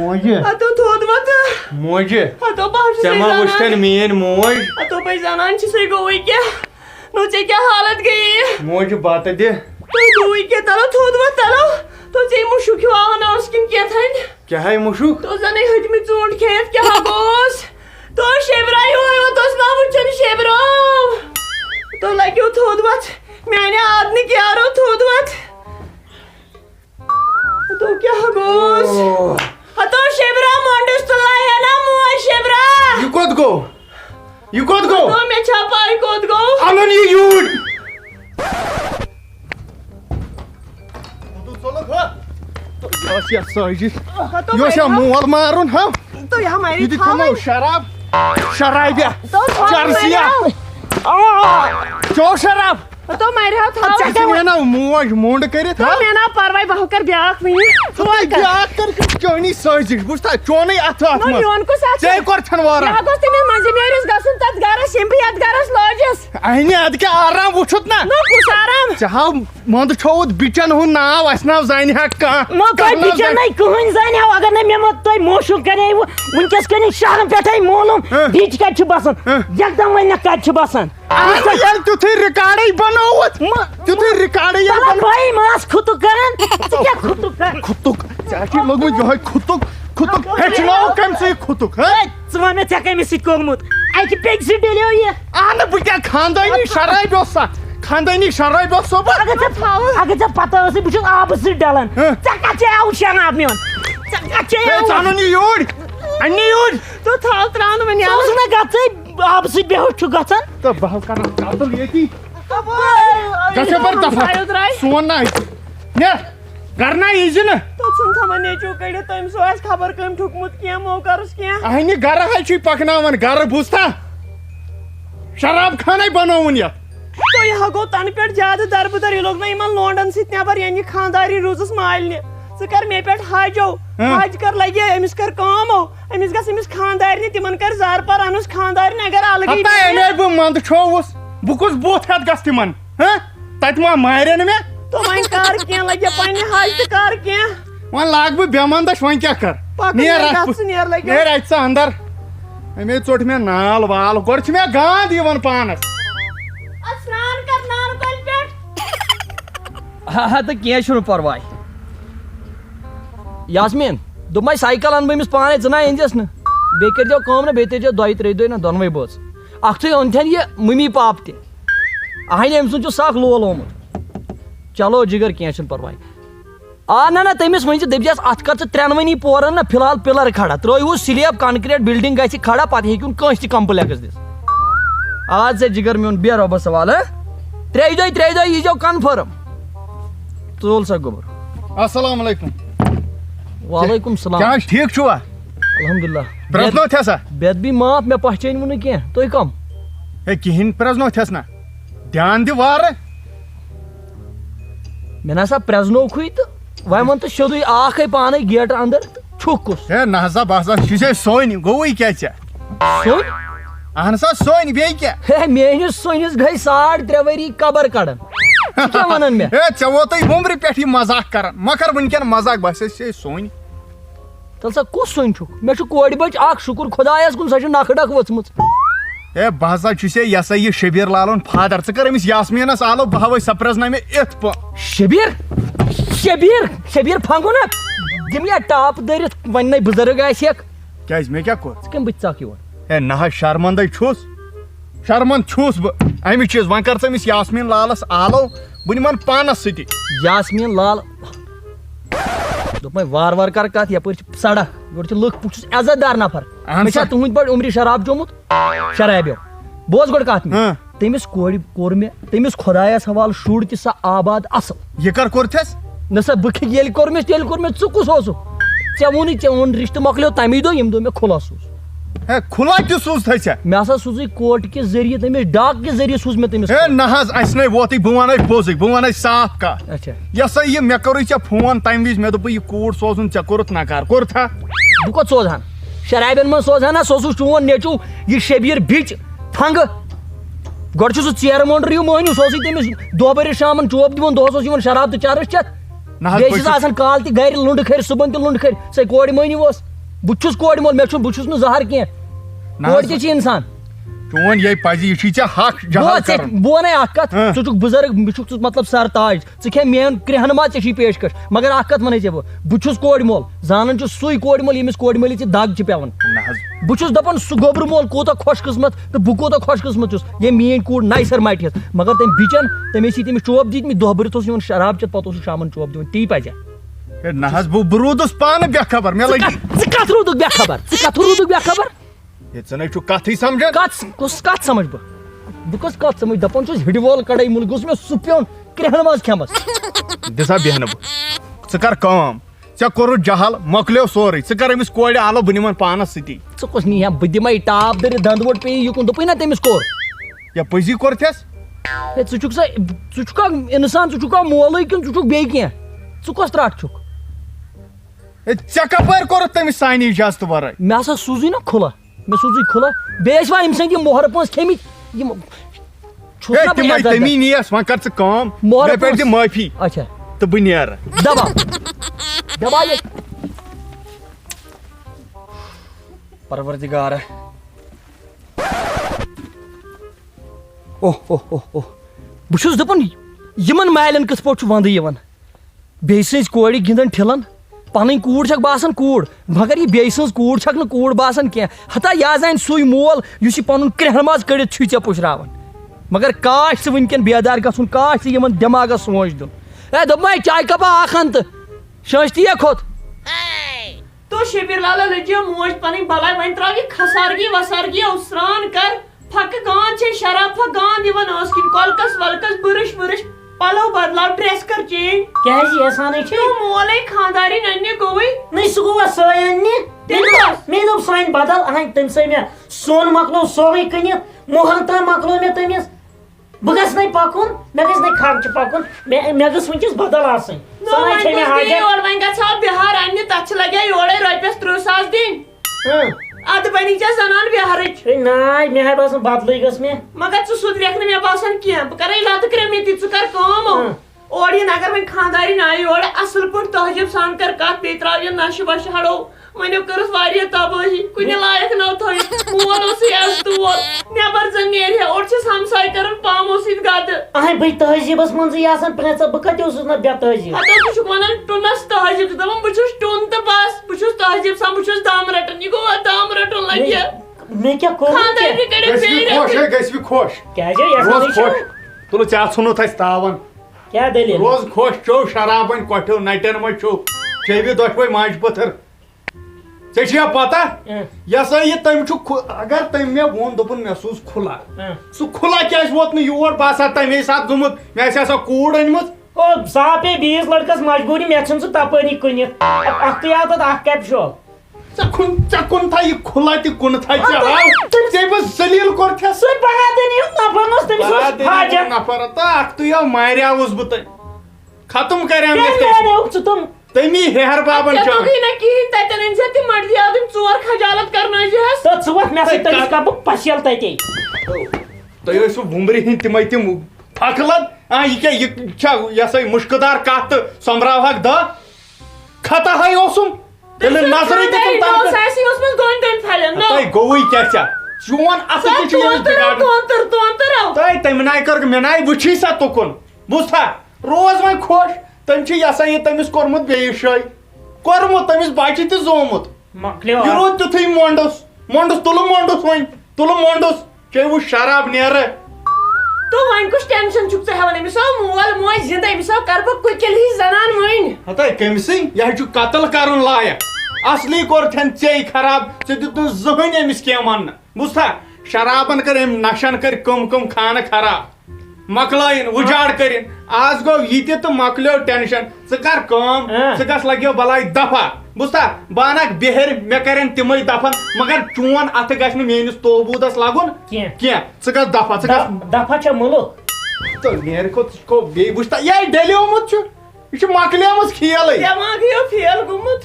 موجه اتو تھوٚدمت موجه اتو بہٕ چھُسے ژےٚ ما زانان. وٕچھتن میٲنۍ موج اتو بہٕ زانان چھُسے گوٚوٕے کیٛاہ نو ژےٚ کیٛاہ حالت گٔیی موجه بتہٕ دِ تُہۍ گوٚوٕے کیٛاہ تلو تھوٚدمت تلو تو ژےٚ مُشُک ہیوٗ آوان اوس کِنہٕ کیٛاتھانۍ کیٛاہ ہے مُشُک تو زنٕے ۂتمٕتۍ ژوٗنٛٹھۍ کھٮ۪تھ کیٛاہ گوٚوس تو شیبراے یوت اوس ما وٕچھان شیبراو تو لگیو تھوٚدمت میانہِ آدنہٕ کیٛارو تھوٚدمت تو کیٛاہ گوٚوس ہتو شیبرا مونڈس تُلایے نا موج شیبرا یہِ کوٚت گوٚو یہِ کوٚت گوٚو تو مےٚ چھا پاے کوٚت گوٚو اَنُن یہِ یوٗرۍ یہِ اوس یا مول مارُن ہا تو یہاں یہِ میری تہِ تھوٚمو شراب شرابیا چرسیا چو شراب تو میرے ہاتھ ژےٚ چھِ نینا موج موٚنڈ کٔرِتھ تو میں نا پرواے بہٕ کر بیاکھ وٕنہِ بیاکھ کر چٲنی سٲزِش بوٗزتھا چونٕے اَتھٕ اَتھ منٛز میون کُس اکھ ژےٚ کوٚرتھن وارن کیٛاہ گوٚژھ تٔمِس مٔنٛزِم یٲرِس گژھُن تتھ گرس یِم بہٕ یتھ گرس لٲجِس اَنہِ اَدٕ کیٛاہ آرام وٕچھُتھ نا نو کُس آرام ژےٚ ہاو منٛدٕ چھووُتھ بِچن ہُنٛد ناو اَسہِ ناو زانہِ ہا کانٛہہ نو تۄہہِ بِچن کٕہٕنۍ زانیو اگر نہٕ مےٚ تۄہہِ موشوٗر کریوٕ وٕنکیٚس کٔرِو شہرٕ پٮ۪ٹھے معلوٗم بِچ کتہِ چھُ بسان یکدم ونکھ کتہِ چھُ بسان ییٚلہِ تیُتھُے رِکاڈٕے بنووُتھ تیُتھُے رِکاڈٕے بھائی ماس کھُتُک کران ژٕ کیٛاہ کھُتُک کران کھُتُک ژےٚ چھُے لوٚگمُت یِہوے کھُتُک ہیٚچھناو کَمہِ سۭتۍ کھُتُک ژٕ وَن مےٚ ژےٚ کٔمِس سۭتۍ کوٚرمُت اَکہِ پیٚکہِ سۭتۍ ڈٔلیو یہِ اہنہٕ بہٕ کیٛاہ خاندٲنی شرٲبۍ اوس سا خاندٲنی شرٲبۍ اوس صبح اگر ژےٚ پتہ ٲسٕے بہٕ چھُس آبہٕ سۭتۍ ڈلان ژےٚ کتھ چھے آوُت شراب میون ژےٚ کتھ چھے ژٕ اَنُن یہِ یوٗرۍ اَنہِ یوٗرۍ تو تھاو ترٛاوُن وۄنۍ ژٕ اوسُکھ نا گژھٕے آبہٕ سۭتۍ بےٚ چھُ گژھان تہٕ بہٕ حظ کران قتل ییٚتی گژھِ بر دفعہ سون نا نیر کرنا یٖزِ نہٕ تو ژھُن تھاوان نیچوٗ کٔڑِتھ تٔمۍ سُہ آسہِ خبر کٔمۍ ٹھُکمُت کینٛہہ مو کَرُس کینٛہہ اَہنہِ گرٕ حظ چھُے پکناوان گرٕ بوٗزتھا شراب خانے بنووُن یتھ تو یہِ ہا گوٚو تَنہٕ پٮ۪ٹھ زیادٕ دربٕدر یہِ لوٚگ نہ یِمن لونڈن سۭتۍ نٮ۪بر یعنی خانداری روٗزٕس مالنہِ ژٕ کر مےٚ پٮ۪ٹھ حجو حج کر لگے أمِس کر کٲمو أمِس گژھ أمِس خاندارنہِ تِمن کر زارٕ پار انُس خاندارنہِ اگر الگٕے اَمے بہٕ منٛدٕ چھووُس بہٕ کُس بُتھ ہٮ۪تھ گژھٕ تِمن تتہِ ما مارن مےٚ تو وۄنۍ کر کینٛہہ لگے پننہِ حج تہٕ کر کینٛہہ وۄنۍ لاگ بہٕ بیمندش وۄنۍ کیٛاہ کر نیر لگے نیر اَتہِ ژٕ اندر اَمے ژوٚٹ مےٚ نال وال گۄڈٕ چھِ مےٚ گانٛد یِوان پانس سران کر نار کۄلہِ پٮ۪ٹھ ہاں تو کی پرواے یاسمیٖن دوٚپمے سایکل اَنہٕ بہٕ أمِس پانے ژٕ نا أنزٮ۪س نہٕ بیٚیہِ کٔرۍزیو کٲم نا بیٚیہِ تھٲیزیو دۄیہِ ترٛیٚیہِ دۄہہِ نا دۄنوَے بٲژ اکھتُے اوٚنتھن یہِ مٔمی پاپہٕ تہِ اہنہِ أمۍ سُنٛد چھُ سکھ لول آمُت چلو جِگر کینٛہہ چھُنہٕ پرواے نہ نہ تٔمِس ؤنۍ زِ دٔپزٮ۪س اَتھ کر ژٕ 3 پورن نا فِلحال پِلر کھڑا ترٛٲیہوٗس سلیب کنکریٹ بِلڈِنگ گژھِ کھڑا پتہٕ ہیٚکہِ کٲنٛسہِ تہِ کمپلیکٕس دِتھ آد سا جِگر میون بیٚہہ رۄبس حوال 3 دۄہ ییٖزیو کنفٲرٕم تُل سا گوٚبُر السلام علیکم وعلیکُم سلام کیٛاہ حظ ٹھیٖک چھُوا الحمدُاللہ پرٛزنوتھیٚسا بےٚ معاف مےٚ پہچٲنوٕ نہٕ کینٛہہ تُہۍ کم ہے کِہیٖنۍ پرٛزنوتھیٚس نا دھیان دِ وارٕ مےٚ نسا پرٛزنوکھُے تہٕ وۄنۍ وَن تہٕ سیوٚدُے آکھے پانے گیٹہٕ انٛدر تہٕ چھُکھ کُس ہے نہ ہسا بہٕ ہسا چھُسے سونہِ گوٚوُے کیٛاہ ژےٚ سیوٚد اہن سا سونہِ بیٚیہِ کیٛاہ ہے میٲنِس سۄنِس گٔے 3.5 ؤری قبر کڑان ژٕ کیٛاہ وَنان مےٚ ہے ژےٚ ووتُے وُمبرِ پٮ۪ٹھ یہِ مزاق کران مہ کر وٕنکٮ۪ن مزاق بہٕ ہسا چھُسے سونہِ تَلہٕ سا کُس سۄنۍ چھُکھ مےٚ چھُ کورِ بچہِ اکھ شُکُر خۄدایس کُن سۄ چھِ نکھٕ ڈکھ ؤژھمٕژ ہے بہٕ ہسا چھُسے یہِ ہسا یہِ شبیٖر لالُن فادر ژٕ کر أمِس یاسمیٖنس آلو بہٕ ہاوے سۄ پرٛزناو مےٚ یِتھ شبیٖر پھنگُن نا دِم یا ٹاپ دٔرِتھ وۄنۍ نَے بُزرٕگ آسٮ۪کھ کیٛازِ مےٚ کیٛاہ کوٚر ژٕ کَمہِ بٕتھِ ژکھ یِوان ہے نہ حظ شرمندے چھُس شرمند چھُس بہٕ اَمہِ چیٖز وۄنۍ کر ژٕ أمِس یاسمیٖن لالس آلو بہٕ نِمن پانس سۭتی یاسمیٖن لال دوٚپمے وارٕ کر کتھ یپٲرۍ چھِ سڑک یورٕ چھِ لُکھ بہٕ چھُس عزت دار نفر مےٚ چھا تُہنٛدۍ پٲٹھۍ عمرِ شراب چومُت شرابیو بوز گۄڈٕ کتھ مےٚ تٔمِس کورِ کوٚر مےٚ تٔمِس خۄدایس حوالہٕ شُر تہِ سا آباد اصٕل یہِ کر کوٚرتھس نہ سا بہٕ ییٚلہِ کوٚر مےٚ تیٚلہِ کوٚر مےٚ ژٕ کُس اوسُکھ ژےٚ ووٚنُے ژےٚ اوٚن رِشتہٕ مۄکلیو تمی دۄہ ییٚمہِ دۄہ مےٚ خُلس اوس ہے کھُلا تہِ سوٗزتھے ژےٚ مےٚ ہسا سوٗزٕے کوٹ کہِ ذٔریعہٕ تٔمِس ڈاک کہِ ذٔریعہٕ سوٗز مےٚ تٔمِس ہے نہ حظ اَسہِ نَے ووتُے بہٕ وَنَے پوٚزُے بہٕ وَنَے صاف کَتھ اچھا یہِ ہسا یہِ مےٚ کوٚرُے ژےٚ فون تَمہِ وِزِ مےٚ دوٚپُے یہِ کوٗر سوزُن ژےٚ کوٚرُتھ نکار کوٚرتھا بہٕ کوٚت سوزہان شرابین منٛز سوزہان نا سُہ اوسُس چون نیٚچوٗ یہِ شبیٖر بِچ فنگہٕ گۄڈٕ چھُ سُہ ژیرٕ مونڈر ہیوٗ مٔہنیوٗ سُہ اوسُے تٔمِس دۄہ بٔرِتھ شامن چوب دِوان دۄہس اوس یِوان شراب تہٕ چرٕس چٮ۪تھ بیٚیہِ چھُس آسان کالہٕ تہِ گرِ لُنڈٕ کھٔرۍ صُبحن تہِ لُنڈٕ کھٔرۍ سۄ کورِ مٔہنیوٗ اوس بہت کور مول بہت زہر کی کور تہ چھ انسان چون یہ پزی یہ چھ حق جہل کرن بہ ون اخ کت ژٕ چھُکھ بزرگ بہ چھُکھ مطلب سر تاج ژٕ کھے میون کرہنما ژےٚ چھی پیشکش مگر اخ کت ونٕے ژےٚ بہٕ چھُس کور مول زانان چھُ سُے کور مول ییٚمِس کورِ مٲلِس یہِ دگ چھِ پیوان بہٕ چھُس دپان سُہ گوبرٕ مول کوٗتاہ خۄش قٕسمت تہٕ بہٕ کوٗتاہ خۄش قٕسمت چھُس ییٚمۍ میٲنۍ کوٗر نَیہِ سر مٹہِ ہٮ۪تھ مگر تٔمۍ بِچن تٔمۍ ٲسۍ تٔمِس چوب دِتمٕتۍ دۄہ بٔرِتھ اوس یِوان شراب چٮ۪تھ پتہٕ اوس شامن چوب دِوان تی پزِ نہ حظ بہٕ روٗدُس پانہٕ بے خبر مےٚ لگی ژٕ کتھ روٗدُکھ بے خبر ہے ژٕ نَے چھُکھ کتھٕے سمجھان کۄس کتھ سمجھ بہٕ کۄس کتھ سمجھ دپان چھُس ہِڈِ وول کڑٲے مُلک گوٚژھ مےٚ سُہ پیوٚن کرٛہن منٛز کھٮ۪مس دِسا بیٚہنہٕ بہٕ ژٕ کر کٲم ژےٚ کوٚرُتھ جہل مۄکلیو سورُے ژٕ کر أمِس کورِ آلو بہٕ نِمن پانس سۭتی ژٕ کۄس نی ہا بہٕ دِمے ٹاپ دٔرِتھ دنٛد ووٹ پیٚیہِ یُکُن دوٚپُے نا تٔمِس کوٚر یا پٔزی کوٚرتھس ہے ژٕ چھُکھا اِنسان ژٕ چھُکھا مولٕے کِنہٕ ژٕ چھُکھ بیٚیہِ کینٛہہ ژٕ کۄس ترٛٹھ چھُکھ ہے ژےٚ کپٲرۍ کوٚرُتھ تٔمِس سانہِ اِجازتہٕ ورٲے مےٚ ہسا سوٗزٕے نا کھُلہ مےٚ سوٗزٕے کھُلہ بیٚیہِ ٲسۍ وۄنۍ أمۍ سٕنٛدۍ یِم مۄہرٕ پونٛسہٕ کھیٚمٕتۍ یِم ہے تِمے تٔمی نیس وۄنۍ کر ژٕ کٲم مےٚ پٮ۪ٹھ دِ معٲفی اچھا تہٕ بہٕ نیرٕ دبا پروردگارا بہٕ چھُس دپان یِمن مالٮ۪ن کِتھ پٲٹھۍ چھُ ونٛدٕ یِوان بیٚیہِ سٕنٛزِ کورِ گِنٛدان ٹھِلن پنٕنۍ کوٗر چھکھ باسان کوٗر مگر یہِ بیٚیہِ سٕنٛز کوٗر چھکھ نہٕ کوٗر باسان کینٛہہ ہتا یہِ زانہِ سُے مول یُس یہِ پنُن کرٛہن ماز کٔڑِتھ چھُے ژےٚ پُشراوان مگر کاش ژٕ وٕنکٮ۪ن بیدار گژھُن کاش ژٕ یِمن دٮ۪ماغس سونٛچ دیُن ہے دوٚپمے چاے کپا اکھ ان تہٕ شٲنٛشتیا کھوٚت تو شبیر لالا لجیو موج پنٕنۍ بلاے وۄنۍ تراو یہِ خسارگی وسارگی سران کر پھکہٕ گانٛد چھے شراب پھکھ گانٛد یِوان ٲس کِنۍ کۄلکس ولکس برش ورش پلو بدلاو ڈریس کر چینج کیازِ احسانٕے چھِ مولے خانداری ننہِ گوٚوٕے نٔے سُہ گوٚوا سٲنۍ اننہِ مےٚ دوٚپ سانہِ بدل اہن تٔمۍ سٕے مےٚ سۄن مۄکلو سورُے کٕنِتھ مۄہر تام مۄکلو مےٚ تٔمِس بہٕ گژھٕ نَے پکُن مےٚ گژھِ نَے خرچہِ پکُن مےٚ گٔژھ وٕنکیٚس بدل آسٕنۍ وۄنۍ گژھو بِہار اننہِ تتھ چھِ لگیا یورے رۄپیس 30,000 دِنۍ ادٕ بنی ژےٚ زنان بِہارٕچ ناے مےٚ ہاے باسان بدلٕے گٔژھ مےٚ مگر ژٕ سُدریکھ نہٕ مےٚ باسان کینٛہہ بہٕ کرے لتہٕ کرٛیٚمہِ تہِ ژٕ کر کٲم اور یِن اگر وۄنۍ خاندارِنۍ آیہِ یورٕ اصٕل پٲٹھۍ تہذیٖب سان کر کتھ بیٚیہِ تراو یہِ نشہٕ وشہٕ ہڑو وۄنۍ کٔرٕس واریاہ تبٲہی کُنہِ لایق نو تھٲیِتھ مول اوسُے از تول نٮ۪بر زن نیرِ ہا اور چھِس ہمساے کران پامو سۭتۍ گدٕ اہے بہٕ تہذیٖبس منٛزٕے آسان پرٛٮ۪ژا بہٕ کتہِ اوسُس نہٕ بے تہذیٖب ہتو ژٕ چھُکھ ونان ٹُنس تہذیٖب ژٕ دپان بہٕ چھُس ٹُن تہٕ بس بہٕ چھُس تہذیٖب سان بہٕ چھُس دم رٹان یہِ گوٚوا دم رٹُن لگہِ مےٚ کیٛاہ کوٚر خاندارنہِ کٔڑِتھ بیٚیہِ خۄش ہے گژھِ خۄش کیازِ روز خۄش تُلہٕ ژےٚ ژھُنُتھ اَسہِ تاوان کیٛاہ دٔلیٖل روز خۄش چیو شرابن کۄٹھیو نٹٮ۪ن منٛز چھُو چیٚوِ دۄشوے ماجہِ پٔتھٕر ژےٚ چھیا پتہ یہِ ہسا یہِ تٔمۍ چھُ اگر تٔمۍ مےٚ ووٚن دوٚپُن مےٚ سوٗز کھُلا سُہ کھُلا کیازِ ووت نہٕ یور بہٕ آسہٕ ہا تمے ساتہٕ گوٚمُت مےٚ آسہِ ہا سۄ کوٗر أنمٕژ او صاف پیٚیہِ بیٚیِس لڑکس مجبوٗری مےٚ ژھٕن سُہ تپٲری کٕنِتھ اکھتُے آو تتھ اکھ کپ شوق ژےٚ کُنتھا یہِ کھُلا تہِ کُنتھا ژےٚ آو ژےٚ بہٕ ذلیٖل کوٚرتھس سُہ بہادری ہُنٛد نفر اوس تٔمِس اوس حاجت نفر تہٕ اکھتُے آو ماریاوُس بہٕ تٔمۍ ختم کریٛام ژٕ تِم تٔمی ہیہر بابن ژےٚ توٚگُے نہٕ کِہیٖنۍ تتٮ۪ن أنۍ زِ تِم مڈی آو تِم 4 خجالت کرنٲوزِہس تہٕ ژٕ وۄتھ مےٚ سۭتۍ تٔمِس کر بہٕ پشیل تتے تُہۍ ٲسوٕ وُمبرِ ہٕنٛدۍ تِمے تِم پھکلن یہِ کیٛاہ یہِ چھا یہِ ہسا مُشکہٕ دار کتھ تہٕ سۄمبراوہکھ دہ خطا ہے اوسُم تیٚلہِ نظرٕے تۄہہِ گوٚوٕے کیٛاہ ژےٚ چون اصل تہِ چھُ ییٚمِس بِگاڑُن تۄہہِ تٔمۍ ناے کٔرٕکھ مےٚ ناے وٕچھی سا تُکُن بوٗزتھا روز وۄنۍ خۄش تٔمۍ چھُ یہِ ہسا یہِ تٔمِس کوٚرمُت بیٚیہِ شٲے کوٚرمُت تٔمِس بچہِ تہِ زومُت یہِ روٗد تیُتھُے مۄنڈُس تُلہٕ مۄنڈُس وۄنۍ تُلہٕ مۄنڈُس چیٚوٕ شراب نیرٕ تو وۄنۍ کُس ٹینشن چھُکھ ژٕ ہٮ۪وان أمِس آو مول موج زِندٕ أمِس آو کر بہٕ کُکِل ہِش زنان وٕنۍ ہتاے کٔمسٕے یہِ حظ چھُ قتل کرُن لایق اصلی کوٚرتھن ژےٚ خراب ژےٚ دیُت نہٕ زٕہٕنۍ أمِس کینٛہہ وننہٕ بوٗزتھا شرابن کٔر أمۍ نشن کٔرۍ کٕم خانہٕ خراب مۄکلٲیِن وُجاڑ کٔرِنۍ آز گوٚو یہِ تہِ تہٕ مۄکلیو ٹینشن ژٕ کر کٲم ژٕ گژھ لگیو بلاے دفع بوٗزتھا بہٕ انکھ بِہِرۍ مےٚ کرن تِمے دفن مگر چون اتھٕ گژھِ نہٕ میٲنِس توبوٗدس لگُن کینٛہہ ژٕ گژھ دفع ژٕ گژھ دفع چھا مُلُک تہٕ نیرِ کھوٚت بیٚیہِ وٕچھتا یہِ ڈلیومُت چھُ یہِ چھُ مۄکلیمٕژ کھیلٕے دٮ۪ماغٕے فیل گوٚمُت